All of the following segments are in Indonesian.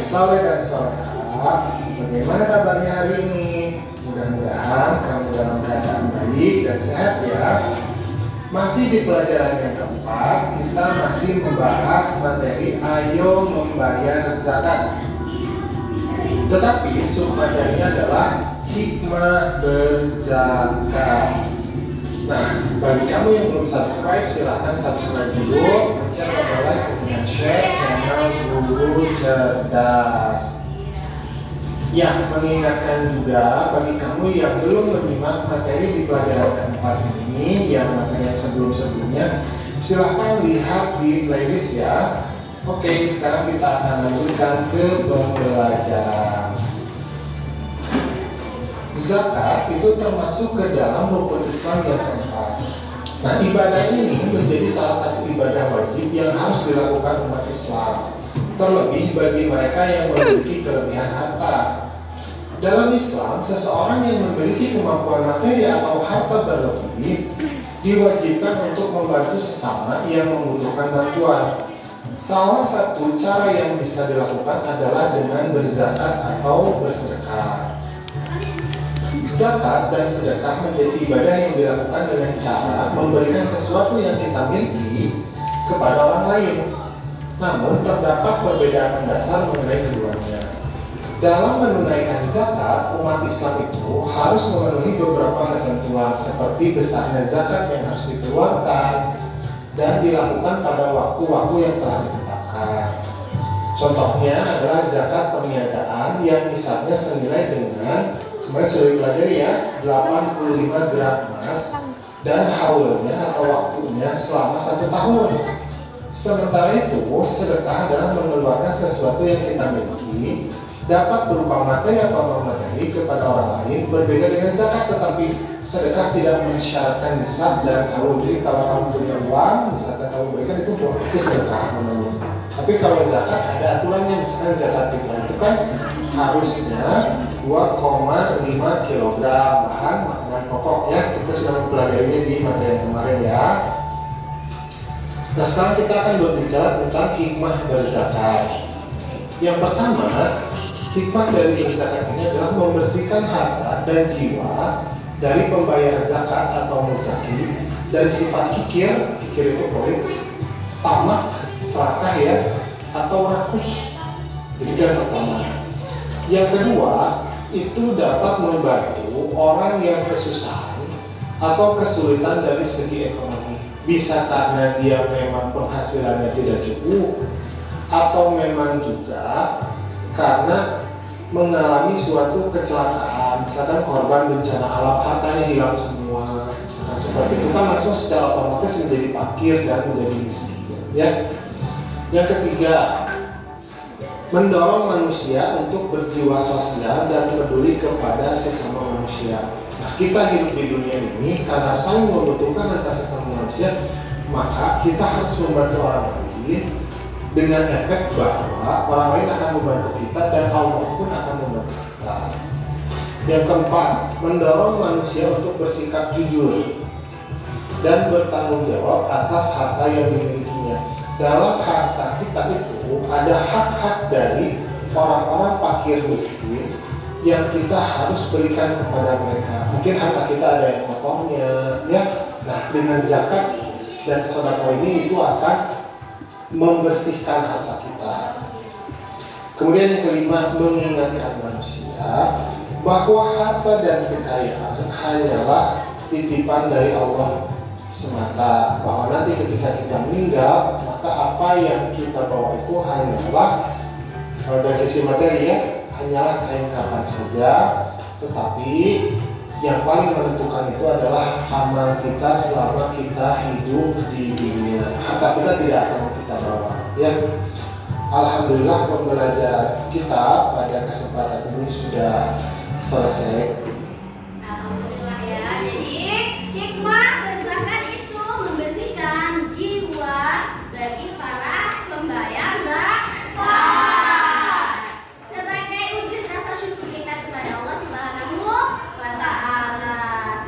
soleh dan soleha, bagaimana kabarnya hari ini? Mudah-mudahan kamu dalam keadaan baik dan sehat ya. Masih di pelajaran yang keempat, kita masih membahas materi ayo membayar zakat. Tetapi submaterinya adalah hikmah berzakat. Nah, bagi kamu yang belum subscribe, silahkan subscribe dulu, pencet tombol like, kemudian share channel Guru Cerdas. Ya, mengingatkan juga bagi kamu yang belum menyimak materi di pelajaran keempat ini, yang materi yang sebelum-sebelumnya, silahkan lihat di playlist ya. Oke, sekarang kita akan lanjutkan ke pembelajaran. Zakat itu termasuk ke dalam rukun Islam yang keempat. Nah, ibadah ini menjadi salah satu ibadah wajib yang harus dilakukan umat Islam, terlebih bagi mereka yang memiliki kelebihan harta. Dalam Islam, seseorang yang memiliki kemampuan materi atau harta berlebih diwajibkan untuk membantu sesama yang membutuhkan bantuan. Salah satu cara yang bisa dilakukan adalah dengan berzakat atau bersedekah. Zakat dan sedekah menjadi ibadah yang dilakukan dengan cara memberikan sesuatu yang kita miliki kepada orang lain. Namun terdapat perbedaan mendasar mengenai keduanya. Dalam menunaikan zakat, umat Islam itu harus memenuhi beberapa ketentuan seperti besarnya zakat yang harus dikeluarkan dan dilakukan pada waktu-waktu yang telah ditetapkan. Contohnya adalah zakat perniagaan yang nisabnya senilai dengan, kemarin sudah dipelajari ya, 85 gram emas dan haulnya atau waktunya selama 1 tahun. Sementara itu, sedekah adalah mengeluarkan sesuatu yang kita miliki, dapat berupa materi atau non materi kepada orang lain, berbeda dengan zakat. Tetapi sedekah tidak mensyaratkan nisab dan haul. Jadi kalau kamu punya uang, misalkan kamu berikan itu sedekah namanya. Tapi kalau zakat ada aturannya, misalkan zakat fitrah itu kan harusnya 2,5 kg bahan makanan pokok ya. Kita sudah mempelajarinya di materi yang kemarin ya. Nah, sekarang kita akan berbicara tentang hikmah berzakat. Yang pertama, hikmah dari berzakat ini adalah membersihkan harta dan jiwa dari pembayar zakat atau muzaki dari sifat kikir itu pelit, tamak, serakah ya, atau rakus. Jadi itu yang pertama. Yang kedua, itu dapat membantu orang yang kesusahan atau kesulitan dari segi ekonomi. Bisa karena dia memang penghasilannya tidak cukup, atau memang juga karena mengalami suatu kecelakaan, misalkan korban bencana alam, hartanya hilang semua, misalkan seperti itu kan langsung secara otomatis menjadi fakir dan menjadi miskin ya. Yang ketiga, mendorong manusia untuk berjiwa sosial dan peduli kepada sesama manusia. Nah, kita hidup di dunia ini karena saling membutuhkan antar sesama manusia, maka kita harus membantu orang lain dengan efek bahwa orang lain akan membantu kita dan Allah pun akan membantu kita. Yang keempat, mendorong manusia untuk bersikap jujur dan bertanggung jawab atas harta yang dimilikinya. Dalam harta kita itu ada hak-hak dari orang-orang fakir miskin yang kita harus berikan kepada mereka. Mungkin harta kita ada yang kotornya ya. Nah, dengan zakat dan sedekah ini itu akan membersihkan harta kita. Kemudian yang kelima, mengingatkan manusia bahwa harta dan kekayaan hanyalah titipan dari Allah semata, bahwa nanti ketika kita meninggal, maka apa yang kita bawa itu hanyalah, kalau dari sisi materi ya, hanyalah kain kapan saja. Tetapi yang paling menentukan itu adalah amal kita selama kita hidup di dunia. Harta kita tidak akan kita bawa ya. Alhamdulillah pembelajaran kita pada kesempatan ini sudah selesai. Alhamdulillah ya. Jadi hikmah berzakat itu membersihkan jiwa bagi para pembayar zakat sebagai wujud rasa syukur kita kepada Allah Subhanahu wa Ta'ala,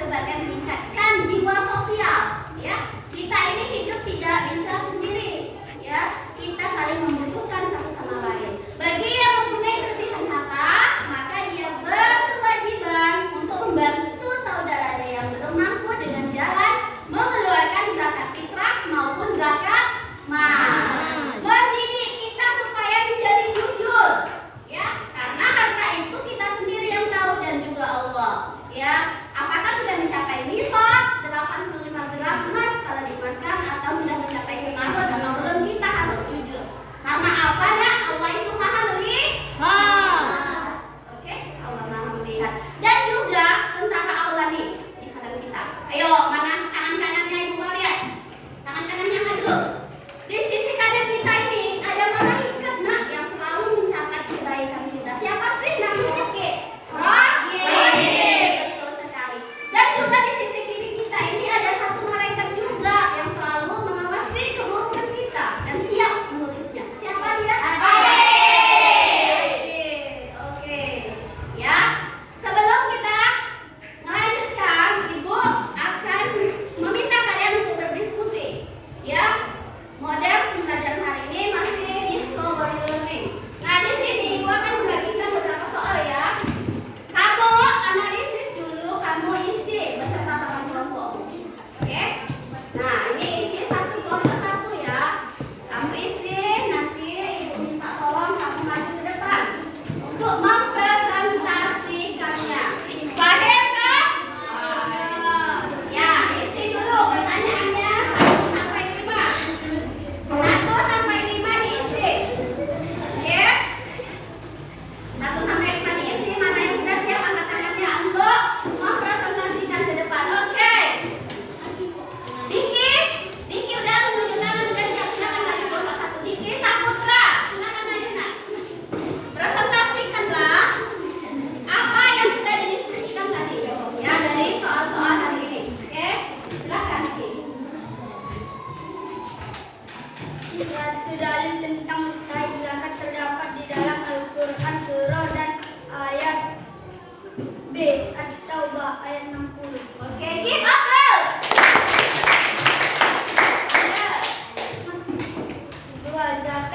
sebagai meningkatkan jiwa sosial ya. Kita ini hidup tidak bisa sendiri ya. Kita saling membutuhkan satu sama lain. Bagi yang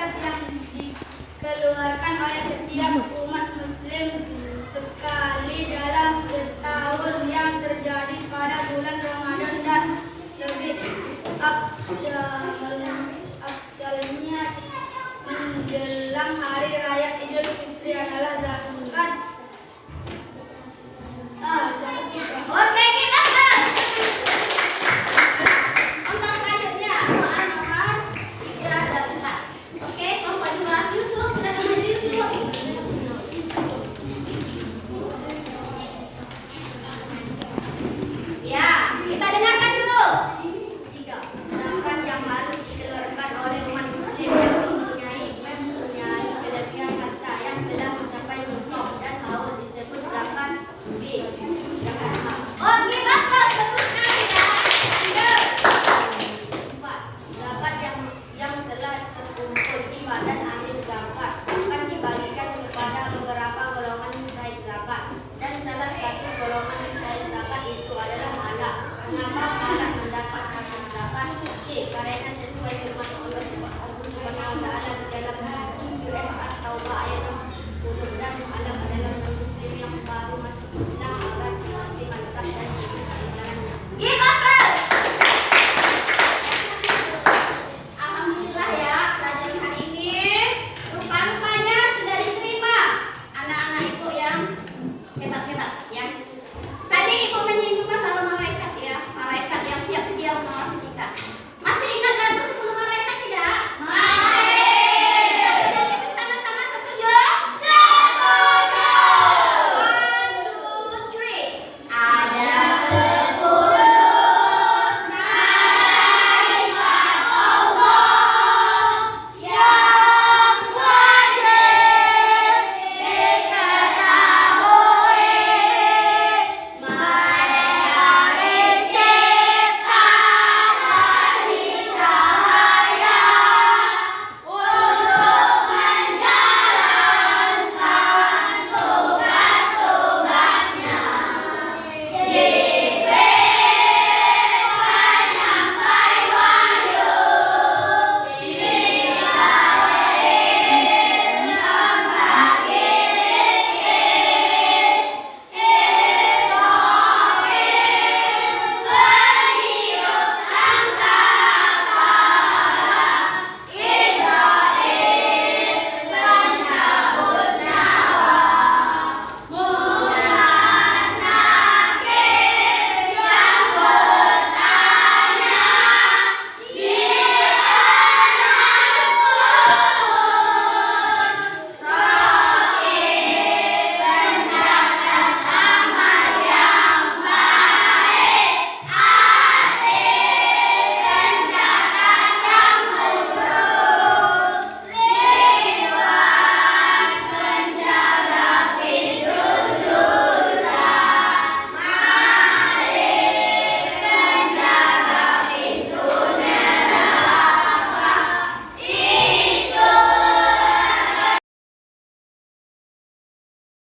zakat yang dikeluarkan oleh setiap umat muslim sekali dalam setahun yang terjadi pada bulan Ramadan dan lebih afdalnya menjelang hari raya Idul Fitri adalah zakat. Zakat fitrah. Oke, kita bahas. Untuk selanjutnya soal nomor 3 dan 4. Oke, kelompok 2 Yusuf, silakan maju Yusuf. Ya, kita dengarkan dulu. 3. Zakat yang harus dikeluarkan oleh umat muslim yang mempunyai kelebihan harta yang telah mencapai nisab dan haul disebut zakat. B. Zakat mal. Oke, Bapak, betul sekali ya. 4. Zakat yang telah terkumpul di badan